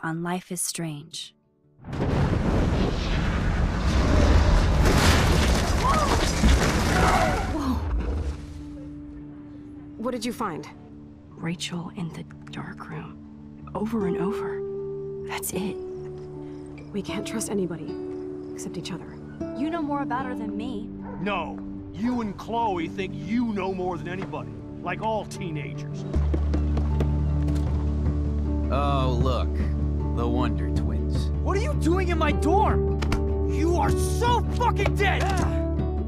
on Life is Strange. Whoa! What did you find? Rachel in the dark room. Over and over. That's it. We can't trust anybody, except each other. You know more about her than me. No. You and Chloe think you know more than anybody. Like all teenagers. Oh, look. The Wonder Twins. What are you doing in my dorm? You are so fucking dead!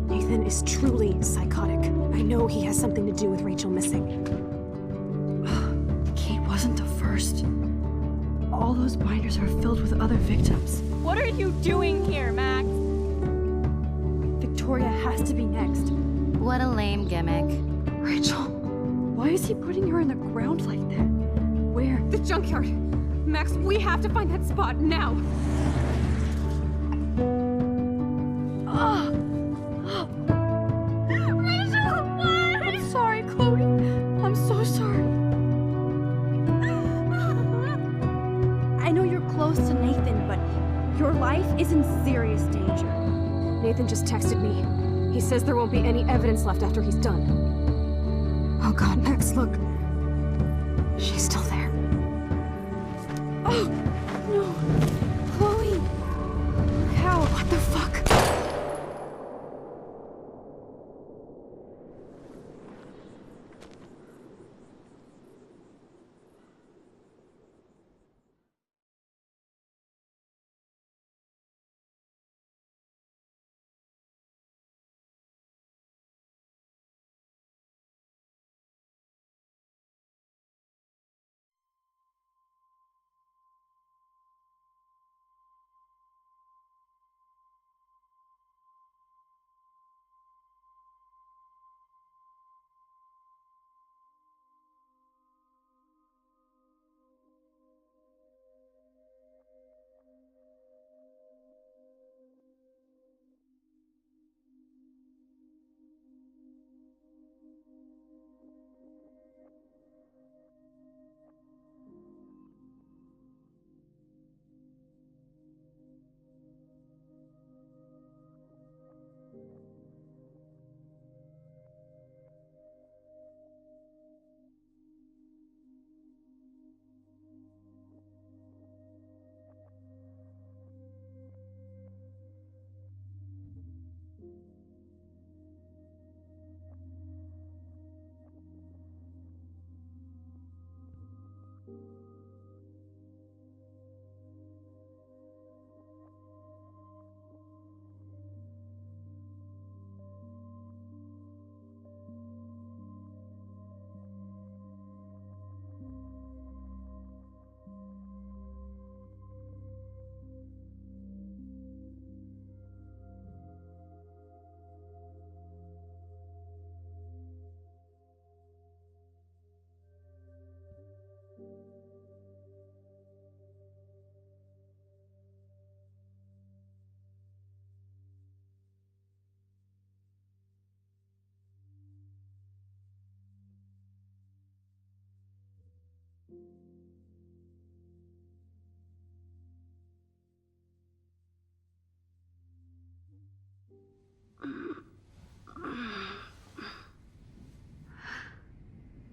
Nathan is truly psychotic. I know he has something to do with Rachel missing. Kate wasn't the first. All those binders are filled with other victims. What are you doing here, Max? Victoria has to be next. What a lame gimmick. Rachel, why is he putting her in the ground like that? Where? The junkyard! Max, we have to find that spot now! Rachel, what? I'm sorry, Chloe. I'm so sorry. I know you're close to Nathan, but your life is in serious danger. Nathan just texted me. He says there won't be any evidence left after he's done. Oh god, Max, look. She's still there. Oh, no. Chloe. How? What the fuck?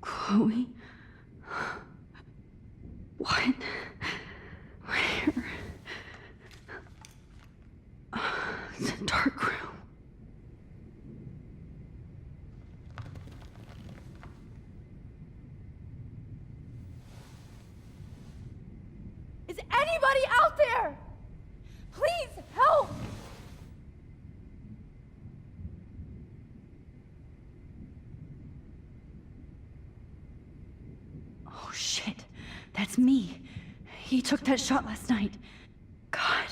Chloe? What? Where? It's a dark room. Is anybody out there? Please help! Oh shit, that's me. He took that shot last night. God,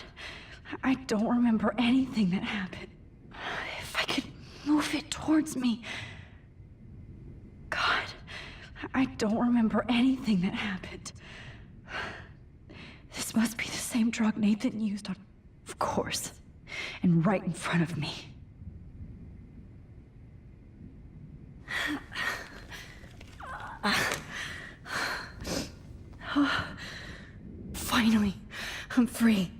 I don't remember anything that happened. If I could move it towards me. God, I don't remember anything that happened. This must be the same drug Nathan used on, of course, and right in front of me. Finally, I'm free.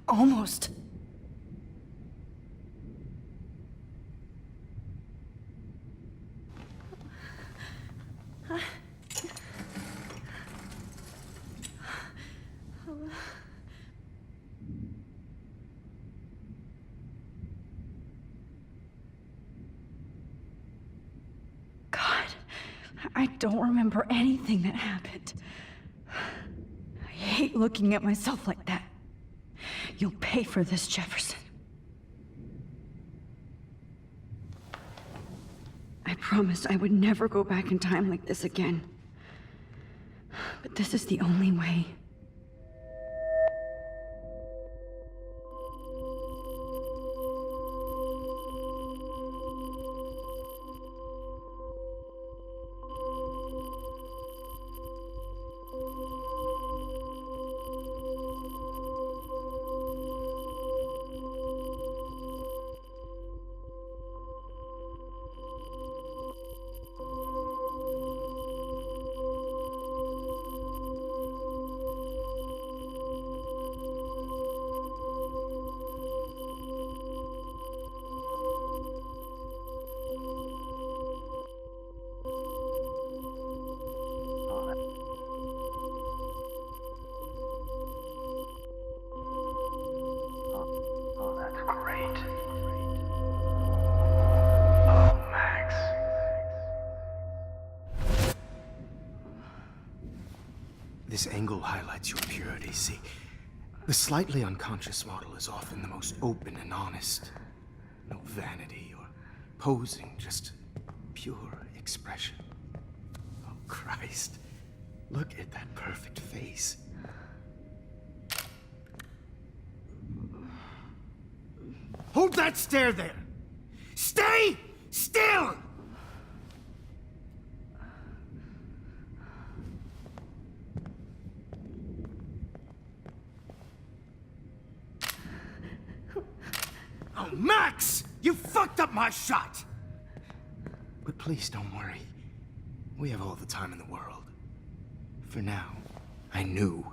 Almost. God, I don't remember anything that happened. I hate looking at myself like that. You'll pay for this, Jefferson. I promised I would never go back in time like this again. But this is the only way. This angle highlights your purity, see? The slightly unconscious model is often the most open and honest. No vanity or posing, just pure expression. Oh, Christ. Look at that perfect face. Hold that stare there! Stay still! Oh, Max! You fucked up my shot! But please don't worry. We have all the time in the world. For now, I knew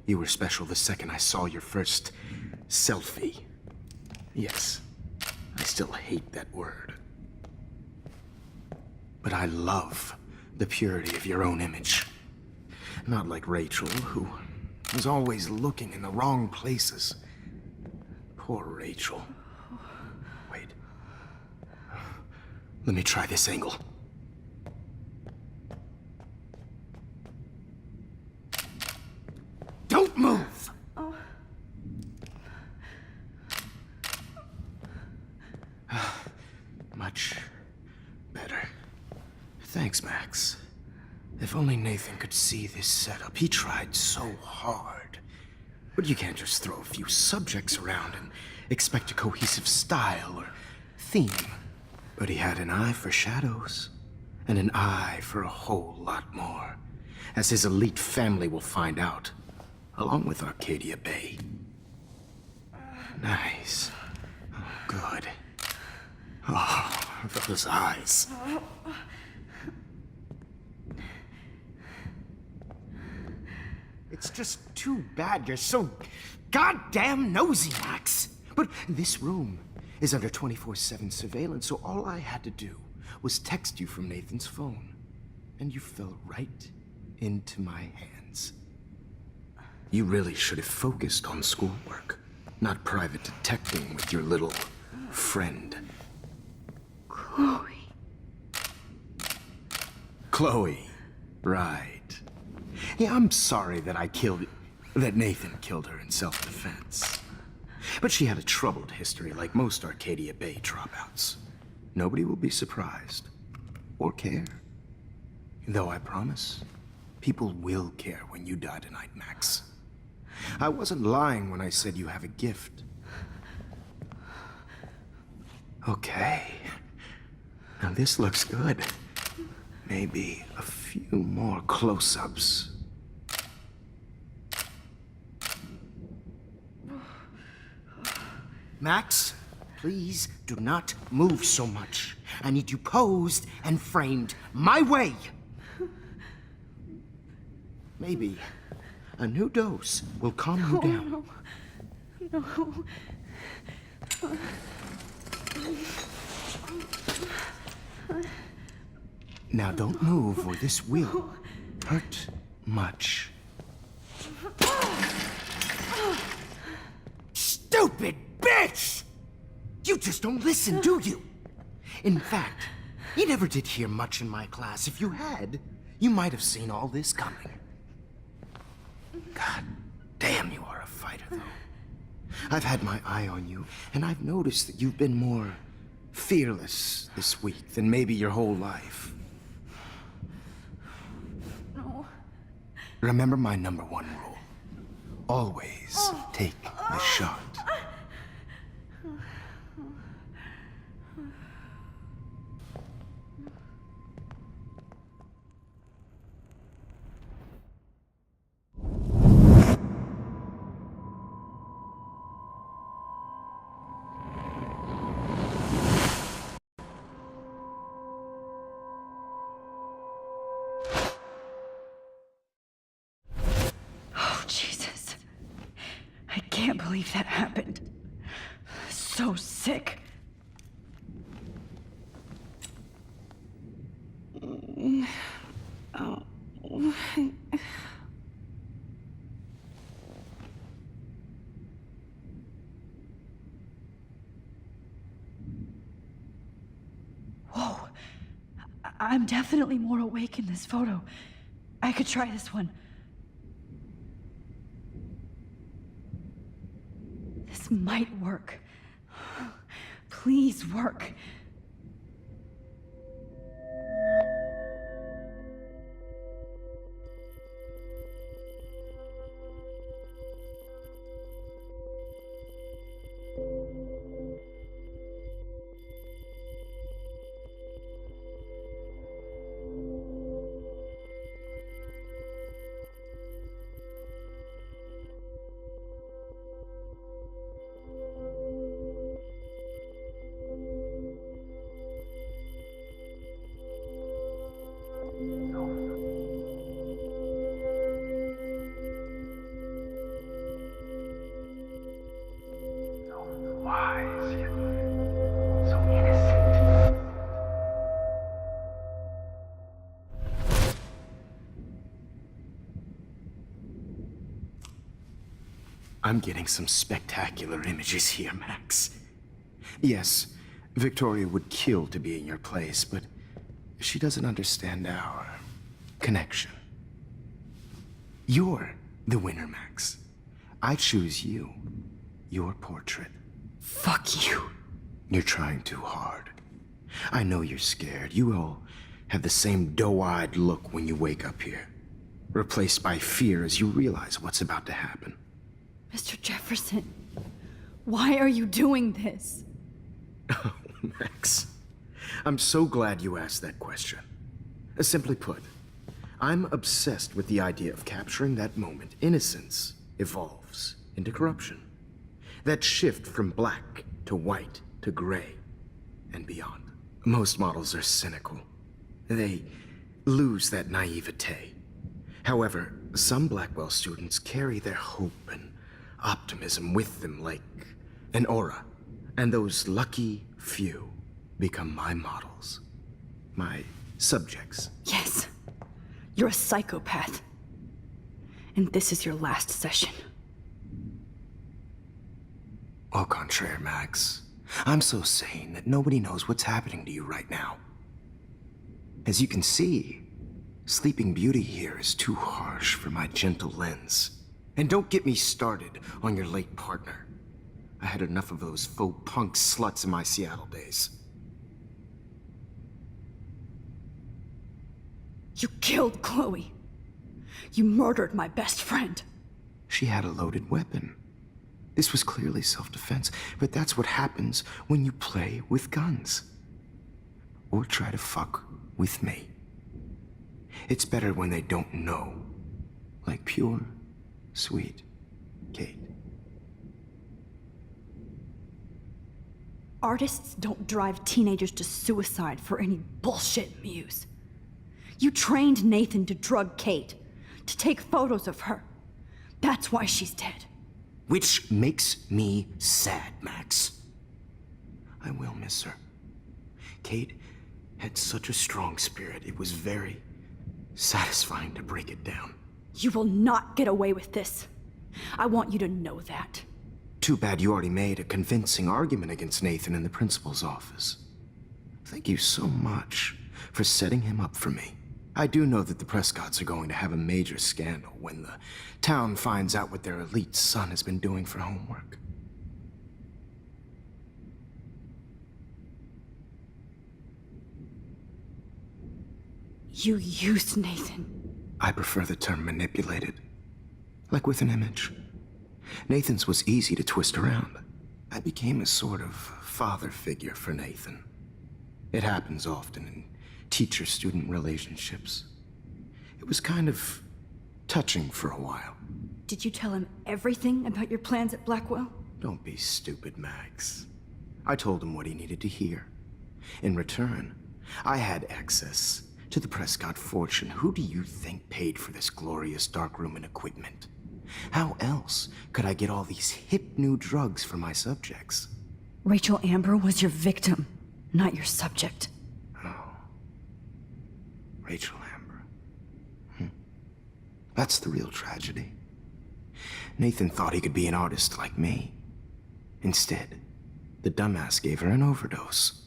you were special the second I saw your first selfie. Yes, I still hate that word. But I love the purity of your own image. Not like Rachel, who was always looking in the wrong places. Poor Rachel. Wait. Let me try this angle. Don't move! Much better. Thanks, Max. If only Nathan could see this setup. He tried so hard. But you can't just throw a few subjects around and expect a cohesive style or theme. But he had an eye for shadows, and an eye for a whole lot more, as his elite family will find out, along with Arcadia Bay. Nice. Oh, good. Oh, those eyes. It's just too bad you're so goddamn nosy, Max. But this room is under 24/7 surveillance, so all I had to do was text you from Nathan's phone. And you fell right into my hands. You really should have focused on schoolwork, not private detecting with your little friend. Chloe. Chloe, right. Yeah, I'm sorry that that Nathan killed her in self-defense. But she had a troubled history like most Arcadia Bay dropouts. Nobody will be surprised. Or care. Though I promise, people will care when you die tonight, Max. I wasn't lying when I said you have a gift. Okay. Now this looks good. Maybe a few more close-ups. Max, please do not move so much. I need you posed and framed my way. Maybe A new dose will calm you down. Now don't move or this will hurt much. Stupid bitch! You just don't listen, do you? In fact, you never did hear much in my class. If you had, you might have seen all this coming. God damn, you are a fighter, though. I've had my eye on you, and I've noticed that you've been more fearless this week than maybe your whole life. No. Remember my number one rule. Always take the shot. Oh, Jesus. I can't believe that happened. So sick. Whoa. I'm definitely more awake in this photo. I could try this one. This might work. Please work. I'm getting some spectacular images here, Max. Yes, Victoria would kill to be in your place, but she doesn't understand our connection. You're the winner, Max. I choose you. Your portrait. Fuck you. You're trying too hard. I know you're scared. You all have the same doe-eyed look when you wake up here, replaced by fear as you realize what's about to happen. Mr. Jefferson, why are you doing this? Oh, Max. I'm so glad you asked that question. Simply put, I'm obsessed with the idea of capturing that moment innocence evolves into corruption. That shift from black to white to gray and beyond. Most models are cynical. They lose that naivete. However, some Blackwell students carry their hope and optimism with them like an aura. And those lucky few become my models. My subjects. Yes, you're a psychopath. And this is your last session. Au contraire, Max. I'm so sane that nobody knows what's happening to you right now. As you can see, Sleeping Beauty here is too harsh for my gentle lens. And don't get me started on your late partner. I had enough of those faux punk sluts in my Seattle days. You killed Chloe. You murdered my best friend. She had a loaded weapon. This was clearly self-defense, but that's what happens when you play with guns. Or try to fuck with me. It's better when they don't know. Like pure, sweet Kate. Artists don't drive teenagers to suicide for any bullshit muse. You trained Nathan to drug Kate, to take photos of her, That's why she's dead. Which makes me sad, Max. I will miss her. Kate had such a strong spirit, it was very satisfying to break it down. You will not get away with this. I want you to know that. Too bad you already made a convincing argument against Nathan in the principal's office. Thank you so much for setting him up for me. I do know that the Prescotts are going to have a major scandal when the town finds out what their elite son has been doing for homework. You used Nathan. I prefer the term manipulated. Like with an image. Nathan's was easy to twist around. I became a sort of father figure for Nathan. It happens often in teacher-student relationships. It was kind of touching for a while. Did you tell him everything about your plans at Blackwell? Don't be stupid, Max. I told him what he needed to hear. In return, I had access to the Prescott fortune. Who do you think paid for this glorious darkroom and equipment? How else could I get all these hip new drugs for my subjects? Rachel Amber was your victim, not your subject. Rachel Amber. That's the real tragedy. Nathan thought he could be an artist like me. Instead, the dumbass gave her an overdose.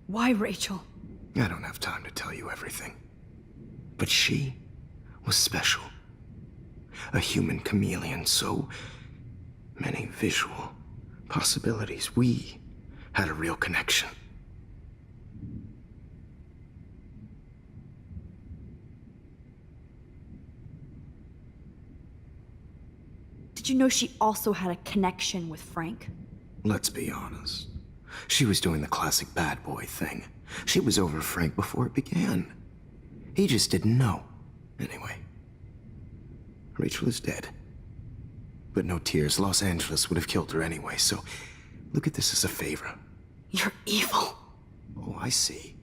Why Rachel? I don't have time to tell you everything. But she was special. A human chameleon, so many visual possibilities. We had a real connection. Did you know she also had a connection with Frank? Let's be honest. She was doing the classic bad boy thing. She was over Frank before it began. He just didn't know. Anyway, Rachel is dead. But no tears. Los Angeles would have killed her anyway, so look at this as a favor. You're evil. Oh, I see.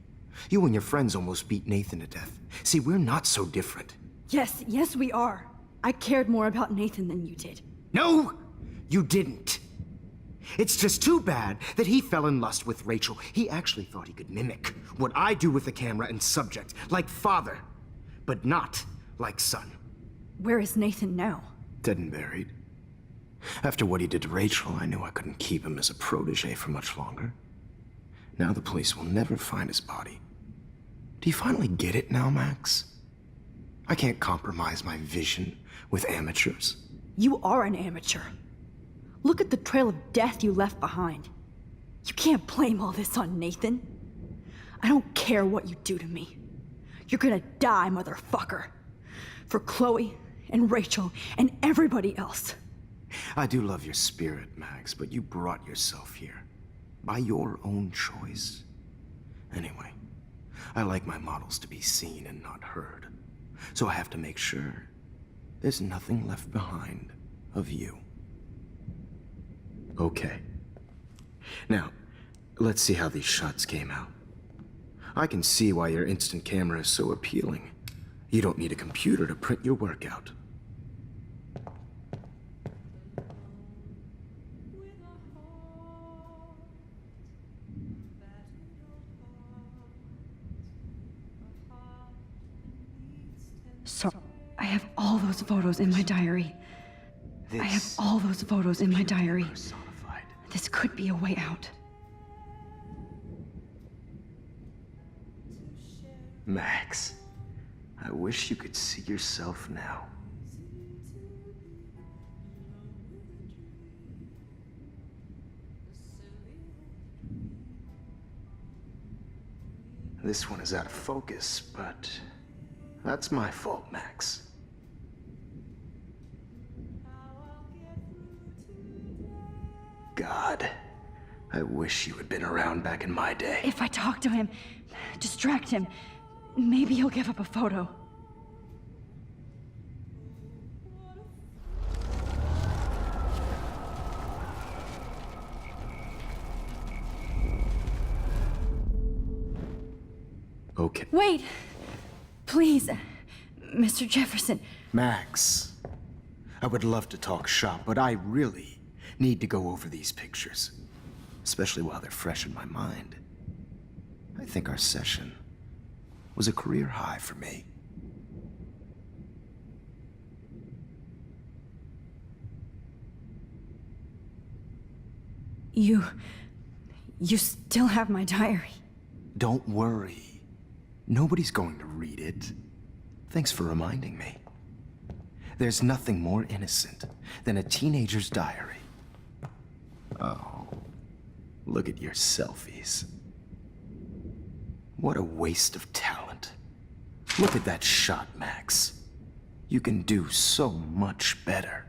You and your friends almost beat Nathan to death. See, we're not so different. Yes, we are. I cared more about Nathan than you did. No, you didn't. It's just too bad that he fell in lust with Rachel. He actually thought he could mimic what I do with the camera and subject, like father, but not like son. Where is Nathan now? Dead and buried. After what he did to Rachel, I knew I couldn't keep him as a protege for much longer. Now the police will never find his body. Do you finally get it now, Max? I can't compromise my vision with amateurs. You are an amateur. Look at the trail of death you left behind. You can't blame all this on Nathan. I don't care what you do to me. You're gonna die, motherfucker. For Chloe and Rachel and everybody else. I do love your spirit, Max, but you brought yourself here. By your own choice. Anyway, I like my models to be seen and not heard. So I have to make sure there's nothing left behind of you. Okay. Now, let's see how these shots came out. I can see why your instant camera is so appealing. You don't need a computer to print your work out. So, I have all those photos in my diary. I have all those photos in my diary. Personified. This could be a way out. Max, I wish you could see yourself now. This one is out of focus, but that's my fault, Max. God, I wish you had been around back in my day. If I talk to him, distract him, maybe he'll give up a photo. Okay. Okay. Wait! Please, Mr. Jefferson. Max, I would love to talk shop, but I really need to go over these pictures. Especially while they're fresh in my mind. I think our session was a career high for me. You still have my diary. Don't worry. Nobody's going to read it. Thanks for reminding me. There's nothing more innocent than a teenager's diary. Oh, look at your selfies. What a waste of talent. Look at that shot, Max. You can do so much better.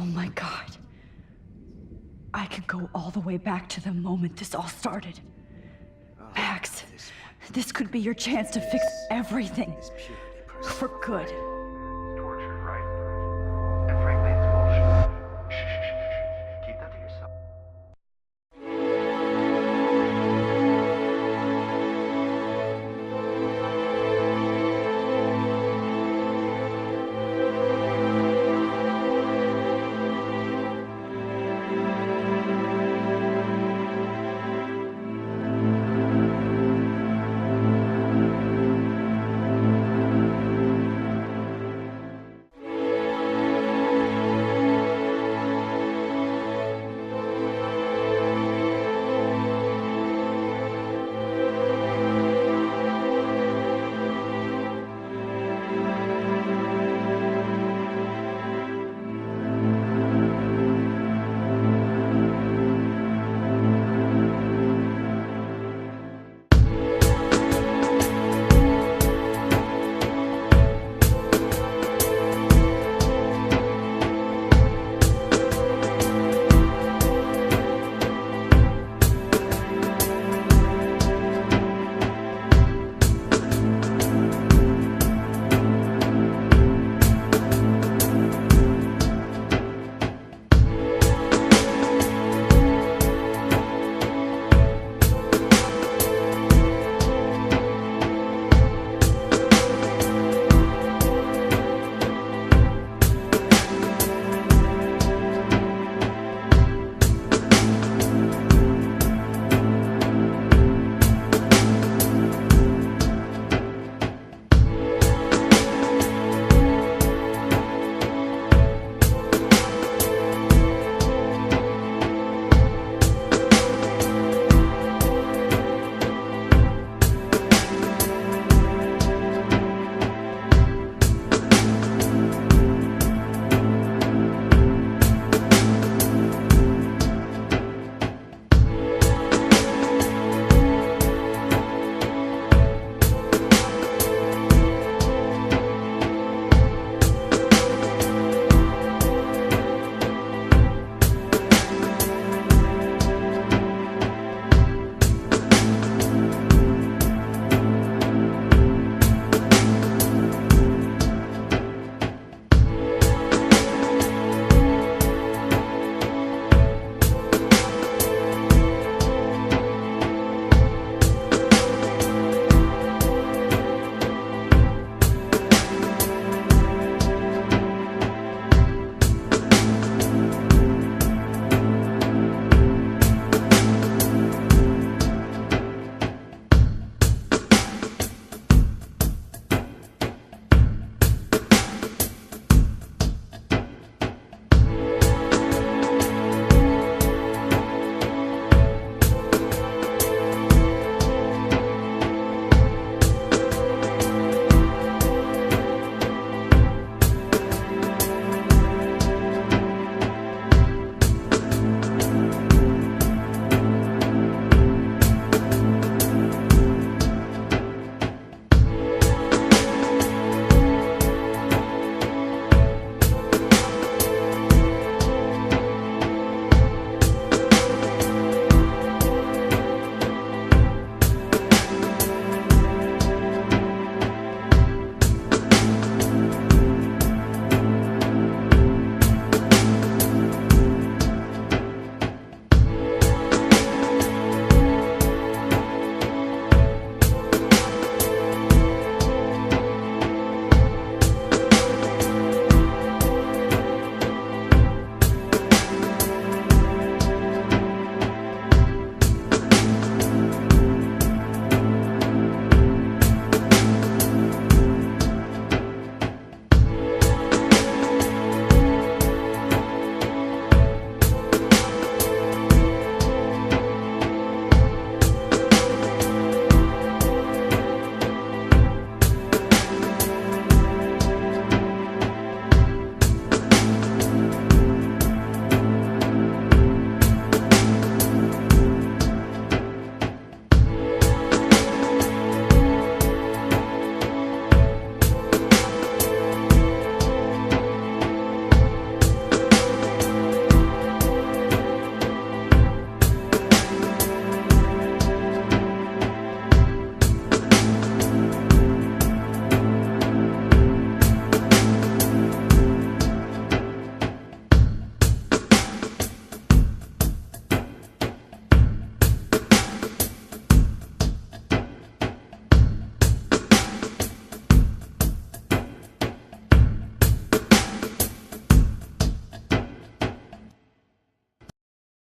Oh my God. I can go all the way back to the moment this all started. Max, this could be your chance to fix everything. For good.